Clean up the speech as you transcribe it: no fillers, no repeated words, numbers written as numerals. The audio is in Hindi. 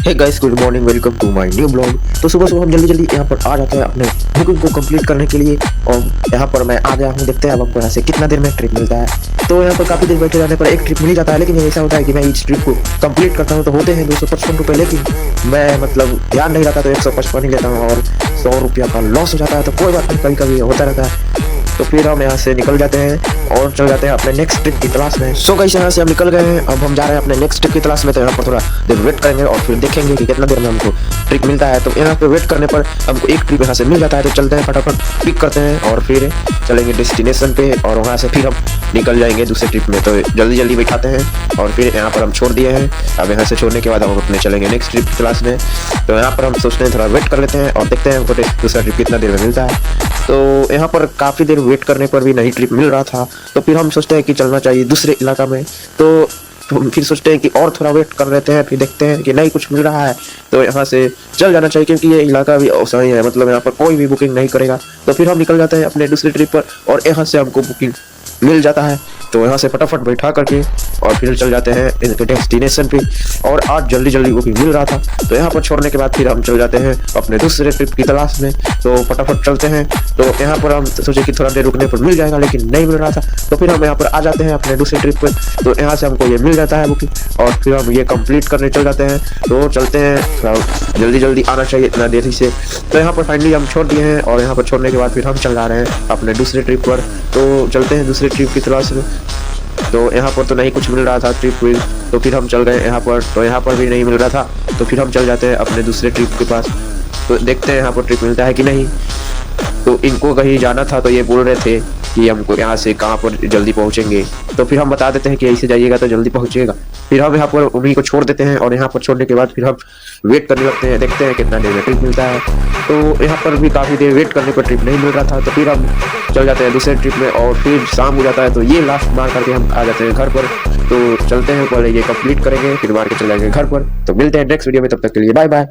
Hey guys, good morning, welcome to my new blog. तो सुबह सुबह हम जल्दी जल्दी यहाँ पर आ जाते हैं अपने बुकिंग को कंप्लीट करने के लिए। और यहाँ पर मैं आ गया हूँ। देखते हैं अब हमको यहाँ से कितना देर में ट्रिप मिलता है। तो यहाँ पर काफ़ी देर बैठे रहने पर एक ट्रिप मिल जाता है, लेकिन ऐसा होता है कि मैं इस ट्रिप को कंप्लीट करता हूँ तो होते हैं 255 रुपये, लेकिन मैं मतलब ध्यान नहीं रहता तो 155 ही लेता हूँ और 100 रुपया का लॉस हो जाता है। तो कोई बात नहीं, कभी कभी होता रहता है। तो फिर हम यहाँ से निकल जाते हैं और चल जाते हैं अपने नेक्स्ट ट्रिप की तलाश में। सो गाइस, यहाँ से हम निकल गए हैं। अब हम जा रहे हैं अपने नेक्स्ट ट्रिप की तलाश में। तो यहाँ पर थोड़ा देर वेट करेंगे और फिर देखेंगे कि कितना देर में हमको ट्रिप मिलता है। तो यहाँ पे वेट करने पर हमको एक ट्रिप यहाँ से मिल जाता है। तो चलते हैं, फटाफट पिक करते हैं और फिर चलेंगे डेस्टिनेशन पे और वहाँ से फिर हम निकल जाएंगे दूसरे ट्रिप में। तो जल्दी जल्दी बैठाते हैं और फिर यहाँ पर हम छोड़ दिए हैं। अब यहाँ से छोड़ने के बाद हम अपने चलेंगे नेक्स्ट ट्रिप की तलाश में। तो यहाँ पर हम सोचते हैं थोड़ा वेट कर लेते हैं और देखते हैं हमको दूसरा ट्रिप कितना देर में मिलता है। तो यहाँ पर काफ़ी देर वेट करने पर भी नहीं ट्रिप मिल रहा था। तो फिर हम सोचते हैं कि चलना चाहिए दूसरे इलाका में। तो फिर सोचते हैं कि और थोड़ा वेट कर लेते हैं, फिर देखते हैं कि नहीं कुछ मिल रहा है तो यहाँ से चल जाना चाहिए, क्योंकि ये इलाका भी सही है, मतलब यहाँ पर कोई भी बुकिंग नहीं करेगा। तो फिर हम निकल जाते हैं अपने दूसरे ट्रिप पर और यहाँ से हमको बुकिंग मिल जाता है। तो यहाँ से फटाफट बैठा करके और फिर चल जाते हैं इनके डेस्टिनेशन पे। और आज जल्दी जल्दी बुकिंग मिल रहा था। तो यहाँ पर छोड़ने के बाद फिर हम चल जाते हैं अपने दूसरे ट्रिप की तलाश में। तो फटाफट चलते हैं। तो यहाँ पर हम सोचे कि थोड़ा देर रुकने पर मिल जाएगा, लेकिन नहीं मिल रहा था। तो फिर हम यहाँ पर आ जाते हैं अपने दूसरे ट्रिप पर। तो यहाँ से हमको ये मिल जाता है बुकिंग और फिर हम ये कंप्लीट करने चल जाते हैं। तो चलते हैं, जल्दी जल्दी आना चाहिए इतना देरी से। तो यहाँ पर फाइनली हम छोड़ दिए हैं और यहाँ पर छोड़ने के बाद फिर हम चल जा रहे हैं अपने दूसरे ट्रिप पर। तो चलते हैं दूसरे ट्रिप की तलाश में। तो यहाँ पर तो नहीं कुछ मिल रहा था ट्रिप में। तो फिर हम चल गए यहाँ पर। तो यहाँ पर भी नहीं मिल रहा था। तो फिर हम चल जाते हैं अपने दूसरे ट्रिप के पास। तो देखते हैं यहाँ पर ट्रिप मिलता है कि नहीं। तो इनको कहीं जाना था तो ये बोल रहे थे कि हमको यहाँ से कहाँ पर जल्दी पहुँचेंगे। तो फिर हम बता देते हैं कि ऐसे जाइएगा तो जल्दी पहुँचेगा। फिर हम यहाँ पर उन्हीं को छोड़ देते हैं और यहाँ पर छोड़ने के बाद फिर हम वेट करने लगते हैं, देखते हैं कितना देर में ट्रिप मिलता है। तो यहाँ पर भी काफ़ी देर वेट करने पर ट्रिप नहीं मिल रहा था। तो फिर हम चल जाते हैं दूसरे ट्रिप में और फिर शाम हो जाता है। तो ये लास्ट मार करके हम आ जाते हैं घर पर। तो चलते हैं, पहले ये कंप्लीट करेंगे फिर मार के चले जाएंगे घर पर। तो मिलते हैं नेक्स्ट वीडियो में, तब तक के लिए बाय बाय।